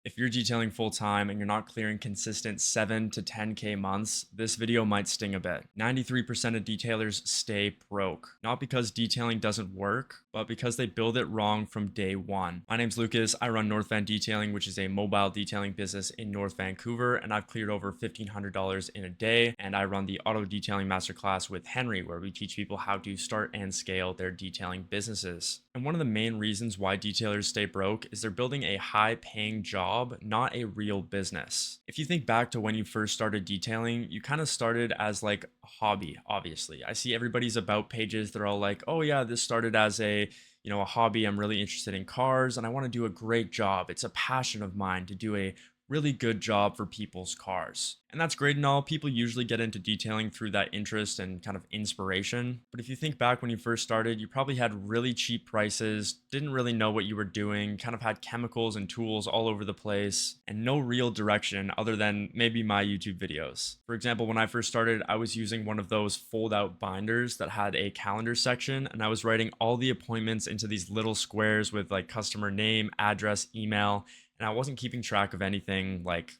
If you're detailing full time and you're not clearing consistent 7 to 10K months, this video might sting a bit. 93% of detailers stay broke, not because detailing doesn't work, but because they build it wrong from day one. My name's Lucas. I run North Van Detailing, which is a mobile detailing business in North Vancouver, and I've cleared over $1,500 in a day. And I run the auto detailing masterclass with Henry, where we teach people how to start and scale their detailing businesses. And one of the main reasons why detailers stay broke is they're building a high paying job, not a real business. If you think back to when you first started detailing, you kind of started as like a hobby, obviously. I see everybody's about pages, they're all like, oh yeah, this started as a hobby. I'm really interested in cars and I want to do a great job. It's a passion of mine to do a really good job for people's cars. And that's great and all. People usually get into detailing through that interest and kind of inspiration. But if you think back when you first started, you probably had really cheap prices, didn't really know what you were doing, kind of had chemicals and tools all over the place, and no real direction other than maybe my YouTube videos. For example, when I first started, I was using one of those fold out binders that had a calendar section, and I was writing all the appointments into these little squares with like customer name, address, email, and I wasn't keeping track of anything like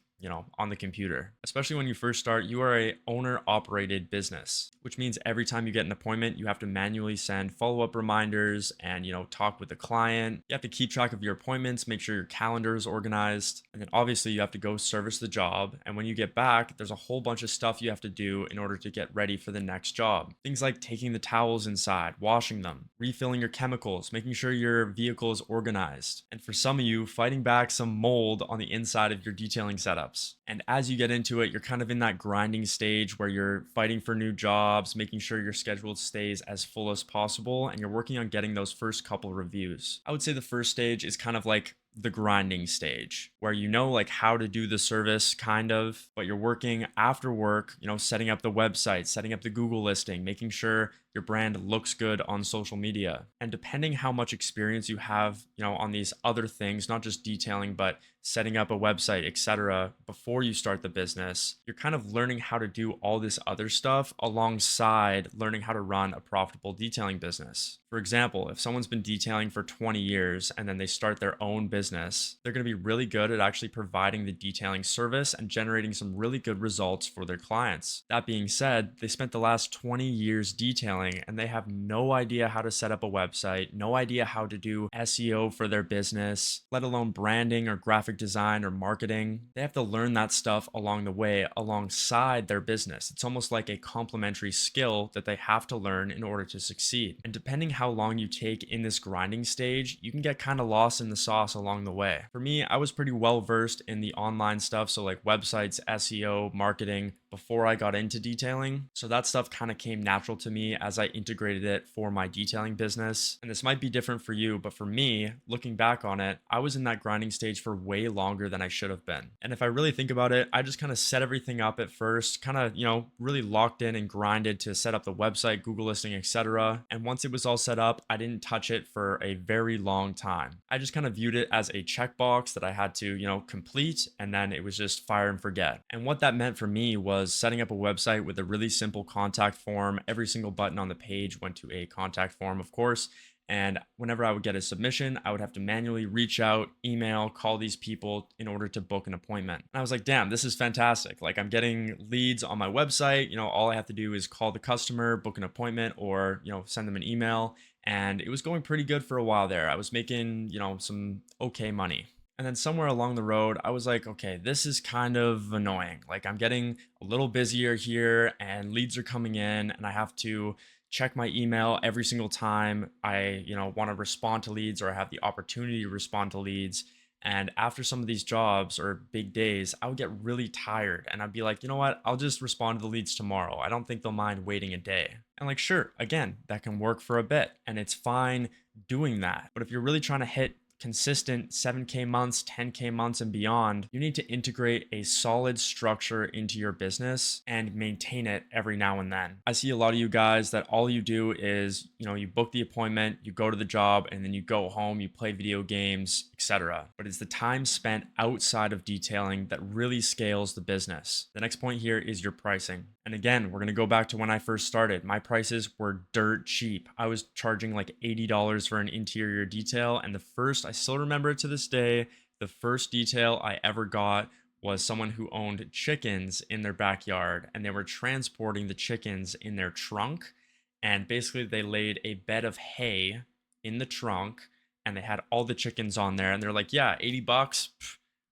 on the computer. Especially when you first start, you are a owner operated business, which means every time you get an appointment, you have to manually send follow-up reminders and, talk with the client. You have to keep track of your appointments, make sure your calendar is organized. And then obviously you have to go service the job. And when you get back, there's a whole bunch of stuff you have to do in order to get ready for the next job. Things like taking the towels inside, washing them, refilling your chemicals, making sure your vehicle is organized. And for some of you, fighting back some mold on the inside of your detailing setup. And as you get into it, you're kind of in that grinding stage where you're fighting for new jobs, making sure your schedule stays as full as possible, and you're working on getting those first couple reviews. I would say the first stage is kind of like the grinding stage where you know like how to do the service kind of, but you're working after work, setting up the website, setting up the Google listing, making sure your brand looks good on social media. And depending how much experience you have, on these other things, not just detailing, but setting up a website, etc., before you start the business, you're kind of learning how to do all this other stuff alongside learning how to run a profitable detailing business. For example, if someone's been detailing for 20 years and then they start their own business, they're going to be really good at actually providing the detailing service and generating some really good results for their clients. That being said, they spent the last 20 years detailing and they have no idea how to set up a website, no idea how to do SEO for their business, let alone branding or graphic design or marketing. They have to learn that stuff along the way alongside their business. It's almost like a complementary skill that they have to learn in order to succeed. And depending how long you take in this grinding stage, you can get kind of lost in the sauce along the way. For me, I was pretty well versed in the online stuff, so like websites, SEO, marketing, before I got into detailing. So that stuff kind of came natural to me as I integrated it for my detailing business. And this might be different for you, but for me, looking back on it, I was in that grinding stage for way longer than I should have been. And if I really think about it, I just kind of set everything up at first, kind of, really locked in and grinded to set up the website, Google listing, etc. And once it was all set up, I didn't touch it for a very long time. I just kind of viewed it as a checkbox that I had to, complete, and then it was just fire and forget. And what that meant for me was setting up a website with a really simple contact form. Every single button on the page went to a contact form, of course. And whenever I would get a submission, I would have to manually reach out, email, call these people in order to book an appointment. And I was like, damn, this is fantastic. Like I'm getting leads on my website. All I have to do is call the customer, book an appointment, or, send them an email. And it was going pretty good for a while there. I was making, some okay money. And then somewhere along the road, I was like, okay, this is kind of annoying. Like I'm getting a little busier here and leads are coming in and I have to check my email every single time I, want to respond to leads or I have the opportunity to respond to leads. And after some of these jobs or big days, I would get really tired and I'd be like, you know what? I'll just respond to the leads tomorrow. I don't think they'll mind waiting a day. And like, sure, again, that can work for a bit and it's fine doing that. But if you're really trying to hit consistent 7K months, 10K months and beyond, you need to integrate a solid structure into your business and maintain it every now and then. I see a lot of you guys that all you do is, you book the appointment, you go to the job, and then you go home, you play video games, etc. But it's the time spent outside of detailing that really scales the business. The next point here is your pricing. And again, we're going to go back to when I first started. My prices were dirt cheap. I was charging like $80 for an interior detail. And I still remember it to this day, The first detail I ever got was someone who owned chickens in their backyard, and they were transporting the chickens in their trunk. And basically, they laid a bed of hay in the trunk, and they had all the chickens on there. And they're like, "Yeah, $80.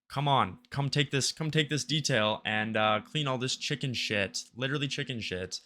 Come on, come take this detail and clean all this chicken shit, literally chicken shit,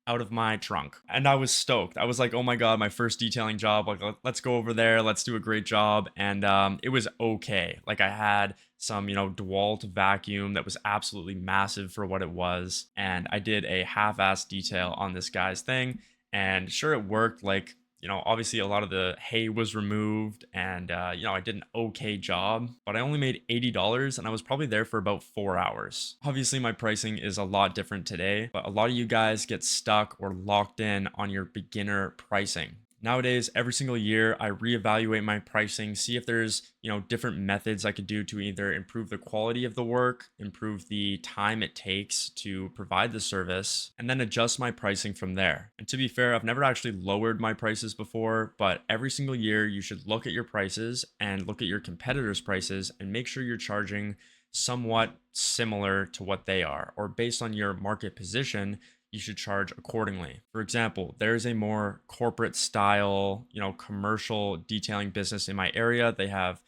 out of my trunk." And I was stoked. I was like, "Oh my god, my first detailing job! Like, let's go over there, let's do a great job." And it was okay. Like, I had some, DeWalt vacuum that was absolutely massive for what it was, and I did a half-ass detail on this guy's thing, and sure, it worked. Like, obviously a lot of the hay was removed, and I did an okay job, but I only made $80, and I was probably there for about 4 hours. Obviously, my pricing is a lot different today, but a lot of you guys get stuck or locked in on your beginner pricing. Nowadays, every single year, I reevaluate my pricing, see if there's, different methods I could do to either improve the quality of the work, improve the time it takes to provide the service, and then adjust my pricing from there. And to be fair, I've never actually lowered my prices before, but every single year, you should look at your prices and look at your competitors' prices and make sure you're charging somewhat similar to what they are, or based on your market position, you should charge accordingly. For example, there's a more corporate style, commercial detailing business in my area. They have,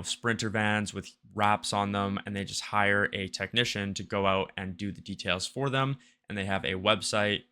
sprinter vans with wraps on them, and they just hire a technician to go out and do the details for them. And they have a website,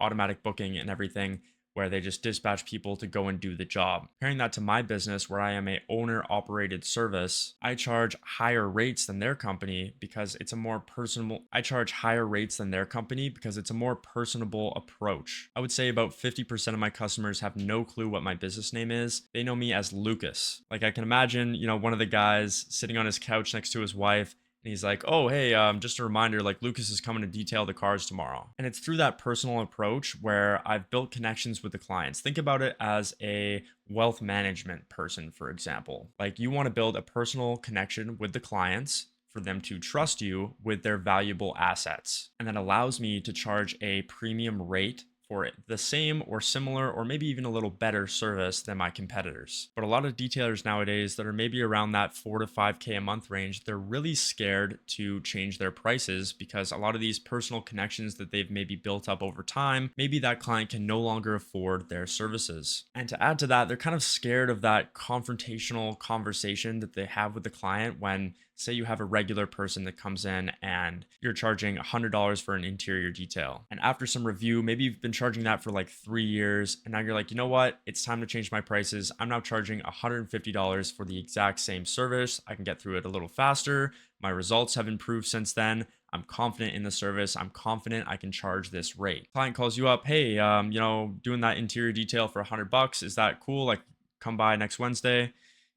automatic booking and everything, where they just dispatch people to go and do the job. Comparing that to my business, where I am a owner operated service, I charge higher rates than their company because it's a more personable. I charge higher rates than their company because it's a more personable approach. I would say about 50% of my customers have no clue what my business name is. They know me as Lucas. Like, I can imagine, one of the guys sitting on his couch next to his wife, and he's like, "Oh, hey, just a reminder, like, Lucas is coming to detail the cars tomorrow." And it's through that personal approach where I've built connections with the clients. Think about it as a wealth management person, for example. Like, you want to build a personal connection with the clients for them to trust you with their valuable assets. And that allows me to charge a premium rate for the same or similar or maybe even a little better service than my competitors. But a lot of detailers nowadays that are maybe around that 4 to 5K a month range, they're really scared to change their prices because a lot of these personal connections that they've maybe built up over time, maybe that client can no longer afford their services. And to add to that, they're kind of scared of that confrontational conversation that they have with the client when, say, you have a regular person that comes in and you're charging $100 for an interior detail. And after some review, maybe you've been charging that for like 3 years. And now you're like, "You know what? It's time to change my prices. I'm now charging $150 for the exact same service. I can get through it a little faster. My results have improved since then. I'm confident in the service. I'm confident I can charge this rate." Client calls you up, "Hey, doing that interior detail for $100. Is that cool? Like, come by next Wednesday."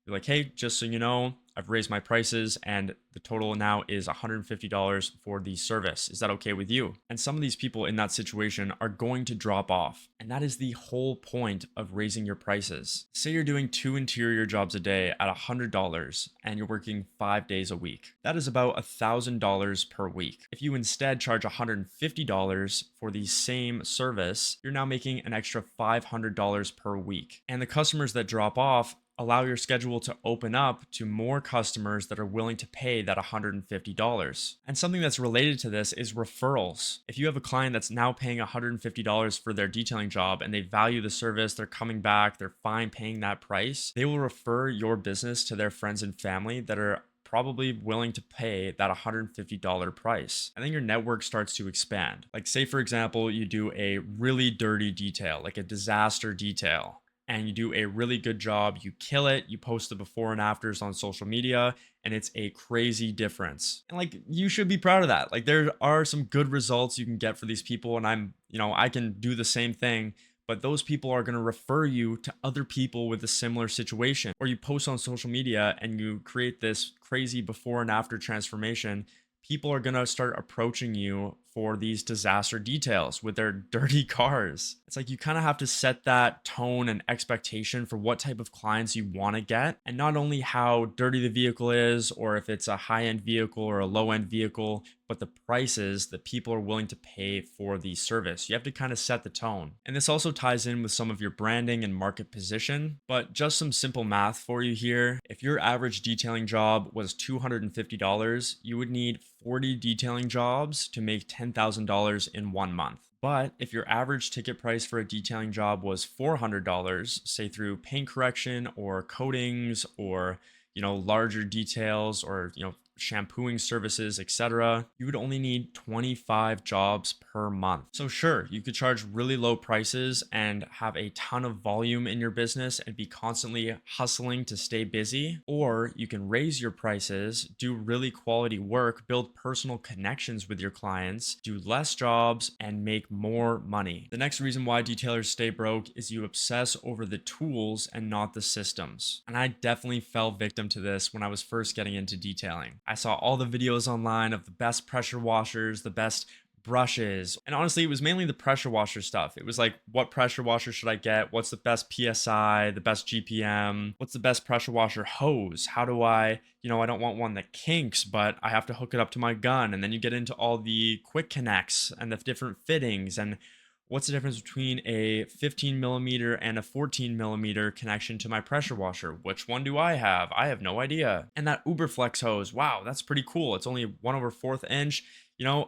You're like, "Hey, just so you know, I've raised my prices and the total now is $150 for the service. Is that okay with you?" And some of these people in that situation are going to drop off. And that is the whole point of raising your prices. Say you're doing 2 interior jobs a day at $100 and you're working 5 days a week. That is about $1,000 per week. If you instead charge $150 for the same service, you're now making an extra $500 per week. And the customers that drop off allow your schedule to open up to more customers that are willing to pay that $150. And something that's related to this is referrals. If you have a client that's now paying $150 for their detailing job and they value the service, they're coming back, they're fine paying that price, they will refer your business to their friends and family that are probably willing to pay that $150 price. And then your network starts to expand. Like, say, for example, you do a really dirty detail, like a disaster detail, and you do a really good job, you kill it, you post the before and afters on social media, and it's a crazy difference. And like, you should be proud of that. Like, there are some good results you can get for these people, and I can do the same thing, but those people are going to refer you to other people with a similar situation. Or you post on social media and you create this crazy before and after transformation. People are going to start approaching you for these disaster details with their dirty cars. It's like you kind of have to set that tone and expectation for what type of clients you want to get, and not only how dirty the vehicle is or if it's a high-end vehicle or a low-end vehicle, but the prices that people are willing to pay for the service. You have to kind of set the tone. And this also ties in with some of your branding and market position. But just some simple math for you here. If your average detailing job was $250, you would need 40 detailing jobs to make $10,000 in 1 month. But if your average ticket price for a detailing job was $400, say through paint correction or coatings or larger details or shampooing services, etc., you would only need 25 jobs per month. So sure, you could charge really low prices and have a ton of volume in your business and be constantly hustling to stay busy, or you can raise your prices, do really quality work, build personal connections with your clients, do less jobs, and make more money. The next reason why detailers stay broke is you obsess over the tools and not the systems. And I definitely fell victim to this when I was first getting into detailing. I saw all the videos online of the best pressure washers, the best brushes. And honestly, it was mainly the pressure washer stuff. It was like, what pressure washer should I get? What's the best PSI, the best GPM? What's the best pressure washer hose? How do I don't want one that kinks, but I have to hook it up to my gun. And then you get into all the quick connects and the different fittings and what's the difference between a 15 millimeter and a 14 millimeter connection to my pressure washer? Which one do I have? I have no idea. And that Uberflex hose, wow, that's pretty cool. It's only 1/4 inch.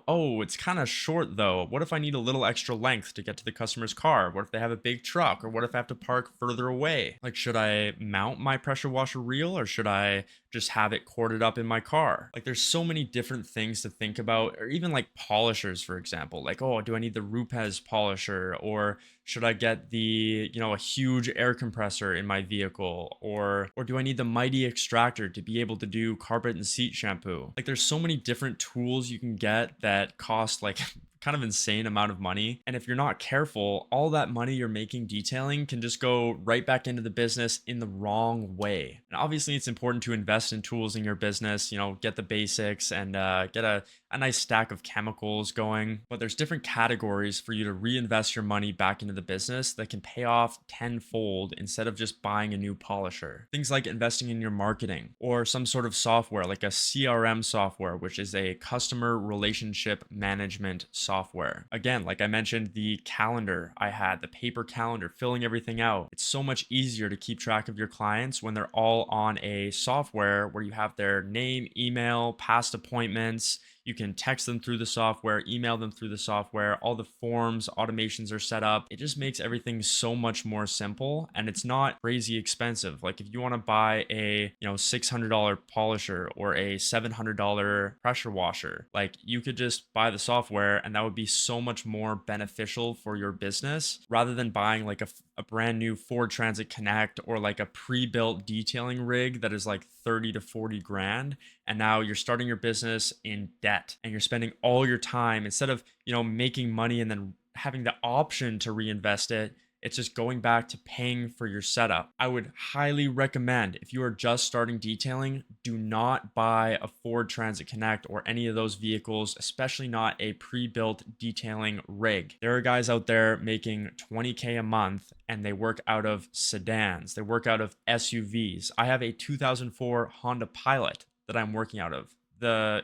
Oh, it's kind of short though. What if I need a little extra length to get to the customer's car? What if they have a big truck? Or what if I have to park further away? Like, should I mount my pressure washer reel or should I just have it corded up in my car? Like, there's so many different things to think about, or even like polishers, for example. Like, oh, do I need the Rupes polisher? Or should I get the, a huge air compressor in my vehicle? Or do I need the mighty extractor to be able to do carpet and seat shampoo? Like, there's so many different tools you can get that cost like kind of insane amount of money. And if you're not careful, all that money you're making detailing can just go right back into the business in the wrong way. And obviously it's important to invest in tools in your business, get the basics and get a nice stack of chemicals going. But there's different categories for you to reinvest your money back into the business that can pay off tenfold instead of just buying a new polisher. Things like investing in your marketing or some sort of software like a CRM software, which is a customer relationship management software. Again, like I mentioned, the calendar I had, the paper calendar, filling everything out. It's so much easier to keep track of your clients when they're all on a software where you have their name, email, past appointments. You can text them through the software, email them through the software. All the forms, automations are set up. It just makes everything so much more simple and it's not crazy expensive. Like if you want to buy a, $600 polisher or a $700 pressure washer, like you could just buy the software and that would be so much more beneficial for your business rather than buying like a brand new Ford Transit Connect or like a pre-built detailing rig that is like 30 to 40 grand. And now you're starting your business in debt and you're spending all your time instead of, making money and then having the option to reinvest it. It's just going back to paying for your setup. I would highly recommend if you are just starting detailing, do not buy a Ford Transit Connect or any of those vehicles, especially not a pre-built detailing rig. There are guys out there making $20K a month and they work out of sedans. They work out of SUVs. I have a 2004 Honda Pilot that I'm working out of.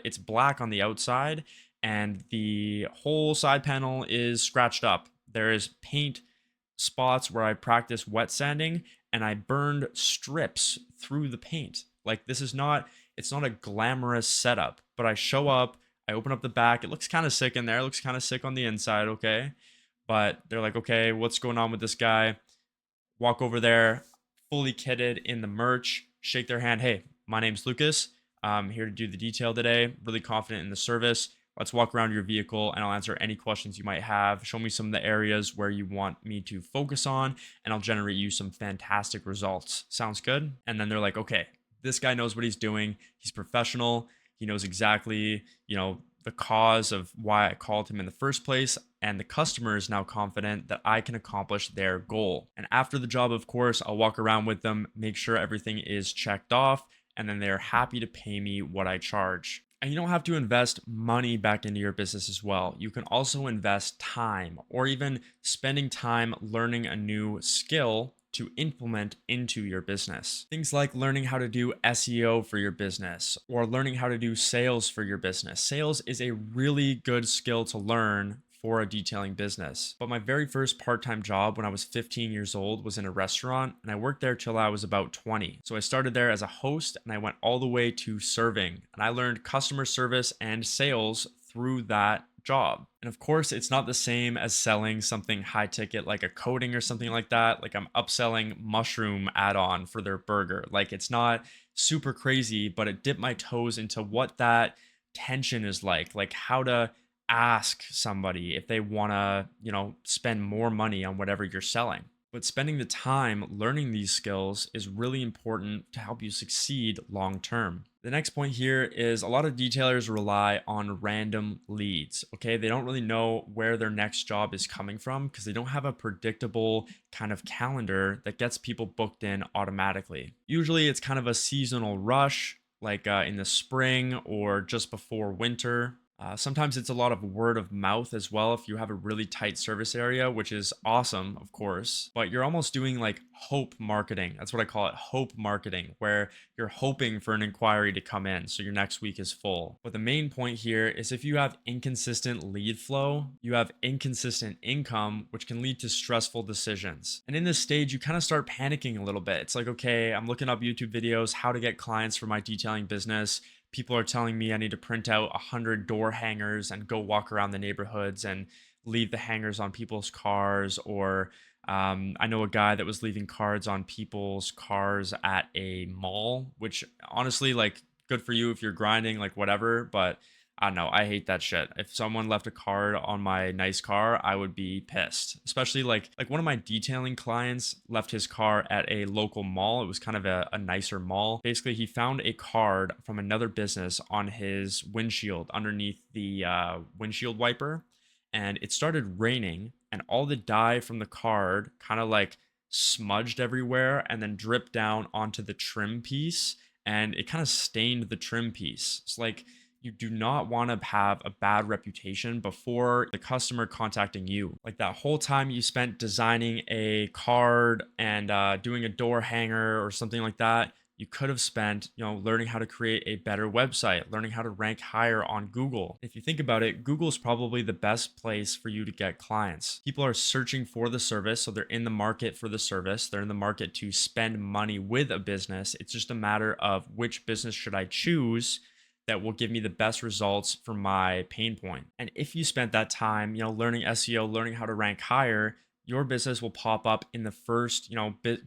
It's black on the outside and the whole side panel is scratched up. There is paint spots where I practice wet sanding and I burned strips through the paint. Like it's not a glamorous setup, but I show up, I open up the back. It looks kind of sick in there. It looks kind of sick on the inside. Okay. But they're like, okay, what's going on with this guy? Walk over there, fully kitted in the merch, shake their hand. Hey, my name's Lucas. I'm here to do the detail today. Really confident in the service. Let's walk around your vehicle and I'll answer any questions you might have. Show me some of the areas where you want me to focus on and I'll generate you some fantastic results. Sounds good? And then they're like, okay, this guy knows what he's doing. He's professional. He knows exactly, the cause of why I called him in the first place. And the customer is now confident that I can accomplish their goal. And after the job, of course, I'll walk around with them, make sure everything is checked off, and then they're happy to pay me what I charge. And you don't have to invest money back into your business as well. You can also invest time or even spending time learning a new skill to implement into your business. Things like learning how to do SEO for your business or learning how to do sales for your business. Sales is a really good skill to learn for a detailing business. But my very first part-time job when I was 15 years old was in a restaurant, and I worked there till I was about 20. So I started there as a host and I went all the way to serving, and I learned customer service and sales through that job. And of course, it's not the same as selling something high ticket like a coating or something like that. Like I'm upselling mushroom add-on for their burger. Like it's not super crazy, but it dipped my toes into what that tension is like how to ask somebody if they want to, spend more money on whatever you're selling. But spending the time learning these skills is really important to help you succeed long term. The next point here is a lot of detailers rely on random leads. Okay, they don't really know where their next job is coming from because they don't have a predictable kind of calendar that gets people booked in automatically. Usually it's kind of a seasonal rush, like in the spring or just before winter. Sometimes it's a lot of word of mouth as well if you have a really tight service area, which is awesome, of course. But you're almost doing like hope marketing. That's what I call it, hope marketing, where you're hoping for an inquiry to come in so your next week is full. But the main point here is if you have inconsistent lead flow, you have inconsistent income, which can lead to stressful decisions. And in this stage, you kind of start panicking a little bit. It's like, okay, I'm looking up YouTube videos, how to get clients for my detailing business. People are telling me I need to print out 100 door hangers and go walk around the neighborhoods and leave the hangers on people's cars. Or I know a guy that was leaving cards on people's cars at a mall, which honestly, like, good for you if you're grinding, like, whatever. But I don't know. I hate that shit. If someone left a card on my nice car, I would be pissed. Especially like one of my detailing clients left his car at a local mall. It was kind of a nicer mall. Basically, he found a card from another business on his windshield underneath the windshield wiper, and it started raining, and all the dye from the card kind of like smudged everywhere and then dripped down onto the trim piece, and it kind of stained the trim piece. It's like you do not want to have a bad reputation before the customer contacting you. Like that whole time you spent designing a card and doing a door hanger or something like that, you could have spent, learning how to create a better website, learning how to rank higher on Google. If you think about it, Google's probably the best place for you to get clients. People are searching for the service, so they're in the market for the service. They're in the market to spend money with a business. It's just a matter of which business should I choose that will give me the best results for my pain point. And if you spent that time, learning SEO, learning how to rank higher, your business will pop up in the first,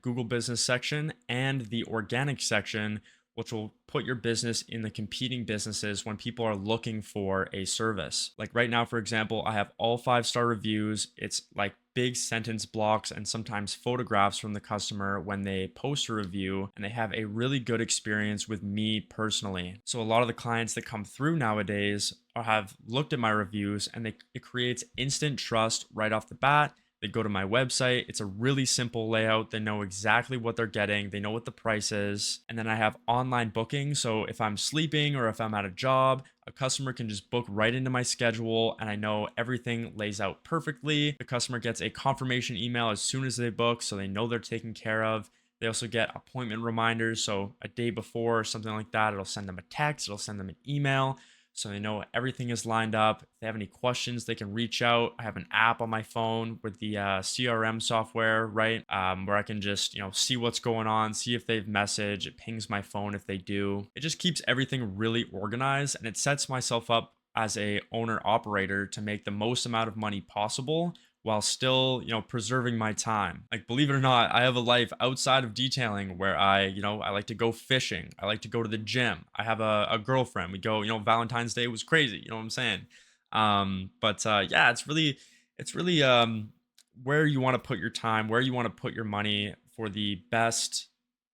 Google business section and the organic section, which will put your business in the competing businesses when people are looking for a service. Like right now, for example, I have all 5-star reviews. It's like big sentence blocks and sometimes photographs from the customer when they post a review, and they have a really good experience with me personally. So a lot of the clients that come through nowadays have looked at my reviews, and it creates instant trust right off the bat. They go to my website. It's a really simple layout. They know exactly what they're getting. They know what the price is. And then I have online booking. So if I'm sleeping or if I'm at a job, a customer can just book right into my schedule, and I know everything lays out perfectly. The customer gets a confirmation email as soon as they book, so they know they're taken care of. They also get appointment reminders. So a day before or something like that, it'll send them a text, it'll send them an email, so they know everything is lined up. If they have any questions, they can reach out. I have an app on my phone with the CRM software, right? Where I can just, see what's going on, see if they've messaged. It pings my phone if they do. It just keeps everything really organized, and it sets myself up as a owner operator to make the most amount of money possible while still, preserving my time. Like, believe it or not, I have a life outside of detailing where I like to go fishing. I like to go to the gym. I have a girlfriend. We go, Valentine's Day was crazy. You know what I'm saying? Yeah, it's really where you want to put your time, where you want to put your money for the best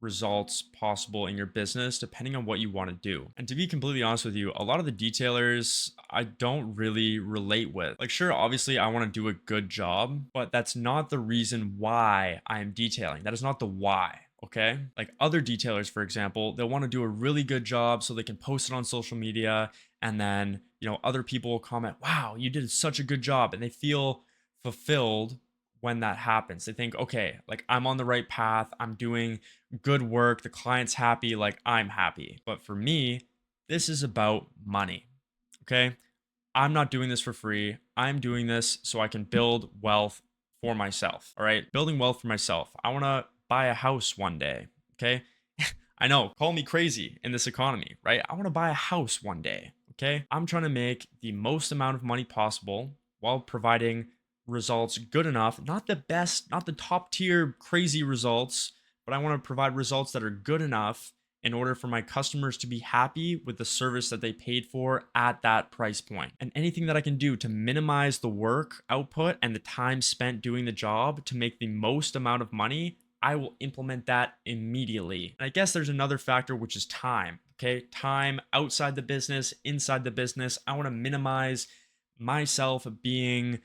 results possible in your business, depending on what you want to do. And to be completely honest with you, a lot of the detailers I don't really relate with. Like, sure, obviously I want to do a good job, but that's not the reason why I am detailing. That is not the why. Okay. Like other detailers, for example, they'll want to do a really good job so they can post it on social media. And then, other people will comment, wow, you did such a good job. And they feel fulfilled when that happens. They think, okay, like I'm on the right path. I'm doing good work. The client's happy. Like I'm happy. But for me, this is about money. Okay. I'm not doing this for free. I'm doing this so I can build wealth for myself. All right. Building wealth for myself. I want to buy a house one day. Okay. I know, call me crazy in this economy, right? I want to buy a house one day. Okay. I'm trying to make the most amount of money possible while providing results good enough, not the best, not the top tier crazy results, but I want to provide results that are good enough in order for my customers to be happy with the service that they paid for at that price point. And anything that I can do to minimize the work output and the time spent doing the job to make the most amount of money, I will implement that immediately. And I guess there's another factor, which is time. Okay. Time outside the business, inside the business. I want to minimize myself being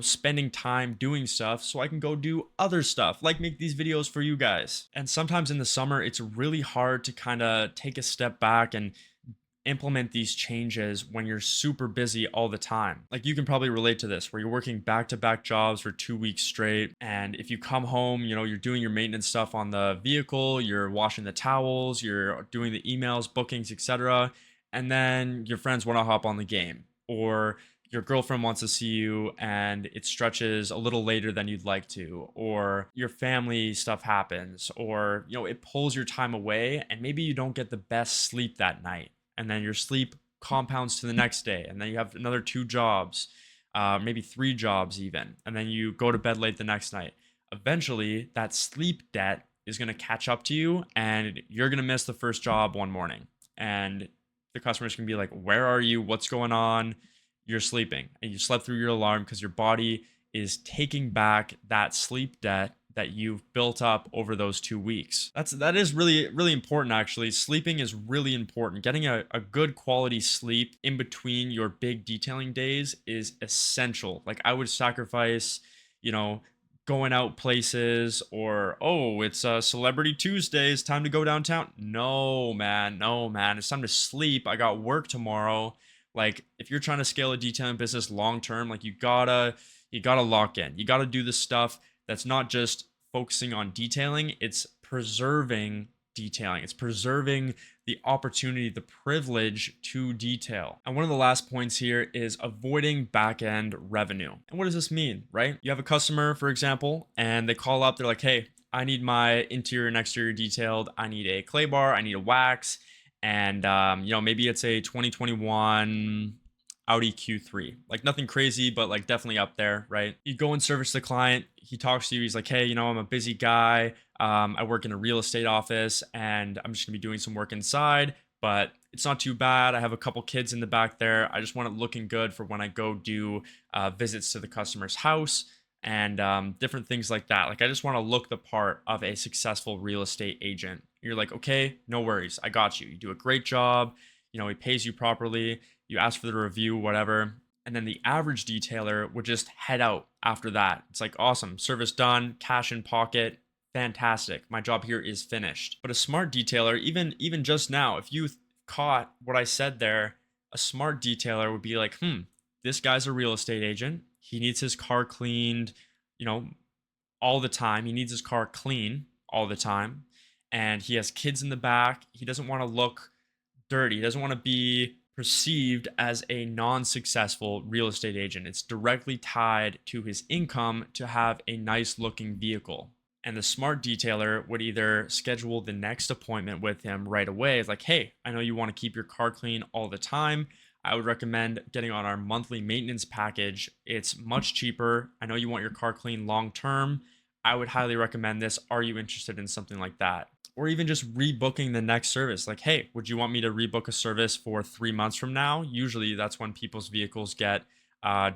spending time doing stuff so I can go do other stuff, like make these videos for you guys. And sometimes in the summer, it's really hard to kind of take a step back and implement these changes when you're super busy all the time. Like you can probably relate to this where you're working back-to-back jobs for 2 weeks straight. And if you come home, you're doing your maintenance stuff on the vehicle, you're washing the towels, you're doing the emails, bookings, etc. And then your friends want to hop on the game, or your girlfriend wants to see you and it stretches a little later than you'd like to, or your family stuff happens, or it pulls your time away and maybe you don't get the best sleep that night, and then your sleep compounds to the next day, and then you have another 2 jobs, maybe 3 jobs even, and then you go to bed late the next night. Eventually that sleep debt is going to catch up to you and you're going to miss the first job one morning, and the customers can be like, where are you, what's going on? You're sleeping and you slept through your alarm because your body is taking back that sleep debt that you've built up over those 2 weeks. That is really, really important actually. Sleeping is really important. Getting a good quality sleep in between your big detailing days is essential. Like I would sacrifice, you know, going out places, or oh, it's celebrity Tuesdays, time to go downtown. No man, no man, it's time to sleep. I got work tomorrow. Like if you're trying to scale a detailing business long term, like you gotta lock in. You gotta do the stuff that's not just focusing on detailing, it's preserving detailing. It's preserving the opportunity, the privilege to detail. And one of the last points here is avoiding back-end revenue. And what does this mean, right? You have a customer, for example, and they call up, they're like, hey, I need my interior and exterior detailed. I need a clay bar, I need a wax, and maybe it's a 2021 Audi Q3. Like nothing crazy, but like definitely up there, right? You go and service the client. He talks to you. He's like, hey, I'm a busy guy. I work in a real estate office and I'm just gonna be doing some work inside, but it's not too bad. I have a couple kids in the back there. I just want it looking good for when I go do visits to the customer's house, and different things like that. Like I just want to look the part of a successful real estate agent. You're like, okay, no worries. I got you. You do a great job. He pays you properly. You ask for the review, whatever. And then the average detailer would just head out after that. It's like, awesome, service done, cash in pocket, fantastic. My job here is finished. But a smart detailer, even just now, if you caught what I said there, a smart detailer would be like, this guy's a real estate agent. He needs his car cleaned, you know, all the time. He needs his car clean all the time. And he has kids in the back. He doesn't want to look dirty. He doesn't want to be perceived as a non-successful real estate agent. It's directly tied to his income to have a nice looking vehicle. And the smart detailer would either schedule the next appointment with him right away. It's like, hey, I know you want to keep your car clean all the time. I would recommend getting on our monthly maintenance package. It's much cheaper. I know you want your car clean long term. I would highly recommend this. Are you interested in something like that? Or even just rebooking the next service. Like, hey, would you want me to rebook a service for 3 months from now? Usually that's when people's vehicles get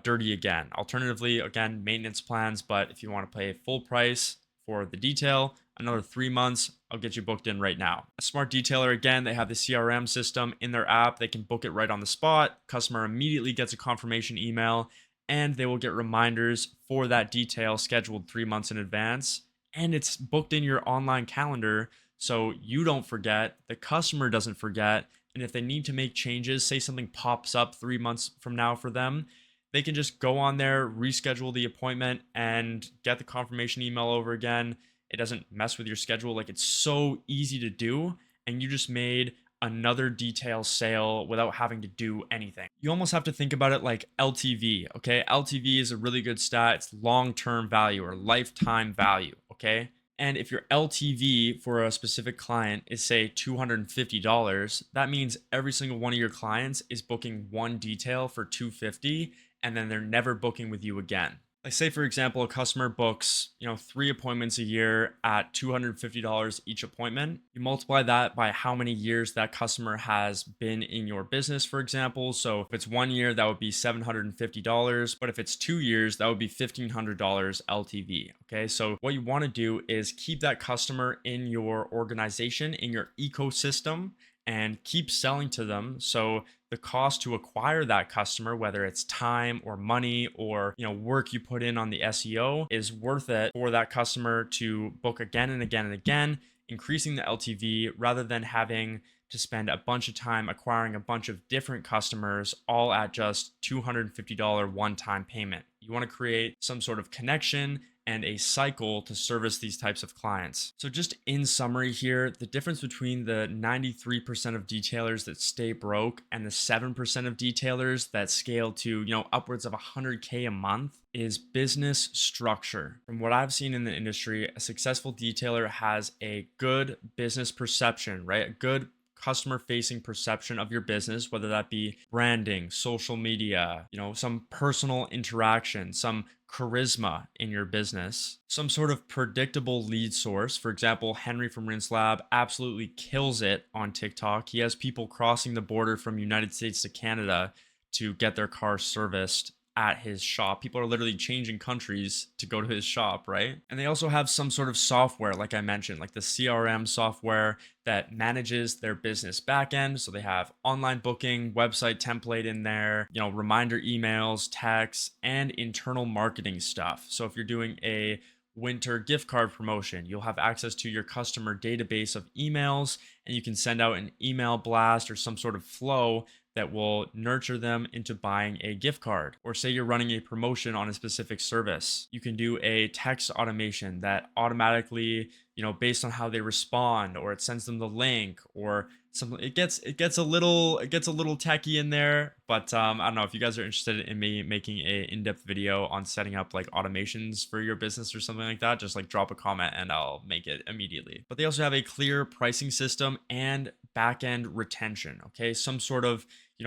dirty again. Alternatively, again, maintenance plans. But if you want to pay full price for the detail, another 3 months, I'll get you booked in right now. A smart detailer, again, they have the CRM system in their app. They can book it right on the spot. Customer immediately gets a confirmation email, and they will get reminders for that detail scheduled 3 months in advance. and it's booked in your online calendar so you don't forget, the customer doesn't forget, and if they need to make changes, say something pops up 3 months from now for them, they can just go on there, reschedule the appointment, and get the confirmation email over again. It doesn't mess with your schedule. Like, it's so easy to do, and you just made another detail sale without having to do anything. You almost have to think about it like LTV, okay? LTV is a really good stat. It's long-term value or lifetime value, okay? And if your LTV for a specific client is, say, $250, that means every single one of your clients is booking one detail for $250, and then they're never booking with you again. Like, say for example, a customer books, 3 appointments a year at $250 each appointment. You multiply that by how many years that customer has been in your business, for example. So if it's 1 year, that would be $750. But if it's 2 years, that would be $1,500 LTV. Okay. So what you want to do is keep that customer in your organization, in your ecosystem, and keep selling to them. So the cost to acquire that customer, whether it's time or money or work you put in on the SEO, is worth it for that customer to book again and again and again, increasing the LTV rather than having to spend a bunch of time acquiring a bunch of different customers all at just $250 one-time payment. You want to create some sort of connection and a cycle to service these types of clients. So just in summary here, the difference between the 93% of detailers that stay broke and the 7% of detailers that scale to, upwards of 100K a month is business structure. From what I've seen in the industry, a successful detailer has a good business perception, right? A good customer facing perception of your business, whether that be branding, social media, some personal interaction, some charisma in your business, some sort of predictable lead source. For example, Henry from Rinse Lab absolutely kills it on TikTok. He has people crossing the border from United States to Canada to get their car serviced at his shop. People are literally changing countries to go to his shop, right? And they also have some sort of software, like I mentioned, like the CRM software that manages their business backend. So they have online booking, website template in there, reminder emails, texts, and internal marketing stuff. So if you're doing a winter gift card promotion, you'll have access to your customer database of emails, and you can send out an email blast or some sort of flow that will nurture them into buying a gift card. Or say you're running a promotion on a specific service, you can do a text automation that automatically, based on how they respond, or it sends them the link or something. It gets a little techy in there, but I don't know if you guys are interested in me making a in-depth video on setting up like automations for your business or something like that, just like drop a comment and I'll make it immediately. But they also have a clear pricing system and back-end retention, okay? Some sort of,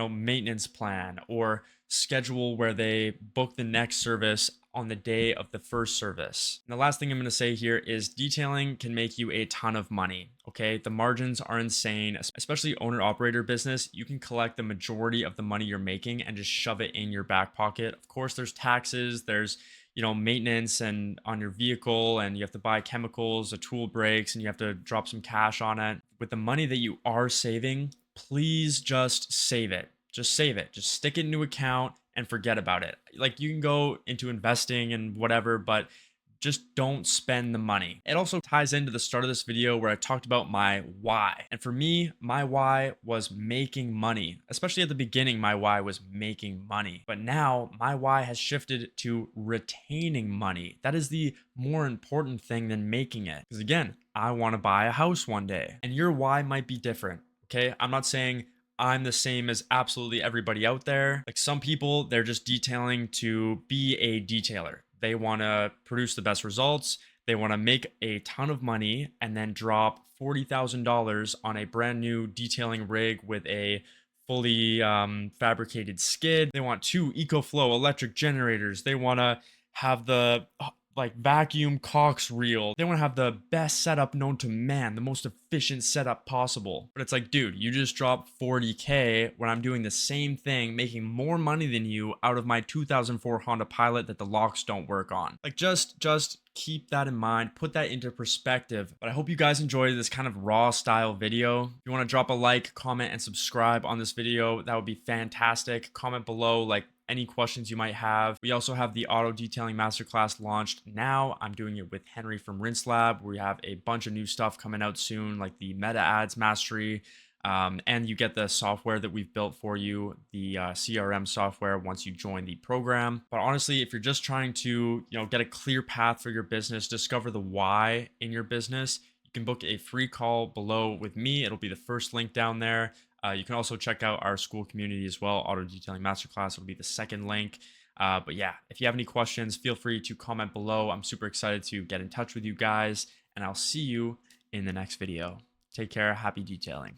maintenance plan or schedule where they book the next service on the day of the first service. And the last thing I'm going to say here is detailing can make you a ton of money, okay? The margins are insane, especially owner-operator business. You can collect the majority of the money you're making and just shove it in your back pocket. Of course, there's taxes, there's maintenance and on your vehicle, and you have to buy chemicals, a tool breaks, and you have to drop some cash on it. With the money that you are saving, please just save it. Just save it. Just stick it into account and forget about it. Like, you can go into investing and whatever, but just don't spend the money. It also ties into the start of this video where I talked about my why. And for me, my why was making money. Especially at the beginning, my why was making money. But now my why has shifted to retaining money. That is the more important thing than making it. Because again, I want to buy a house one day. And your why might be different. Okay? I'm not saying I'm the same as absolutely everybody out there. Like, some people, they're just detailing to be a detailer. They want to produce the best results. They want to make a ton of money and then drop $40,000 on a brand new detailing rig with a fully fabricated skid. They want 2 EcoFlow electric generators. They want to have the vacuum Cox reel. They want to have the best setup known to man, the most efficient setup possible. But it's like, dude, you just dropped 40K when I'm doing the same thing, making more money than you out of my 2004 Honda Pilot that the locks don't work on. Like, just keep that in mind, put that into perspective. But I hope you guys enjoyed this kind of raw style video. If you want to drop a like, comment, and subscribe on this video, that would be fantastic. Comment below like any questions you might have. We also have the auto detailing masterclass launched now. I'm doing it with Henry from Rinse Lab. We have a bunch of new stuff coming out soon, like the meta ads mastery. And you get the software that we've built for you, the CRM software, once you join the program. But honestly, if you're just trying to, get a clear path for your business, discover the why in your business, you can book a free call below with me. It'll be the first link down there. You can also check out our school community as well. Auto Detailing Masterclass will be the second link. But yeah, if you have any questions, feel free to comment below. I'm super excited to get in touch with you guys, and I'll see you in the next video. Take care. Happy detailing.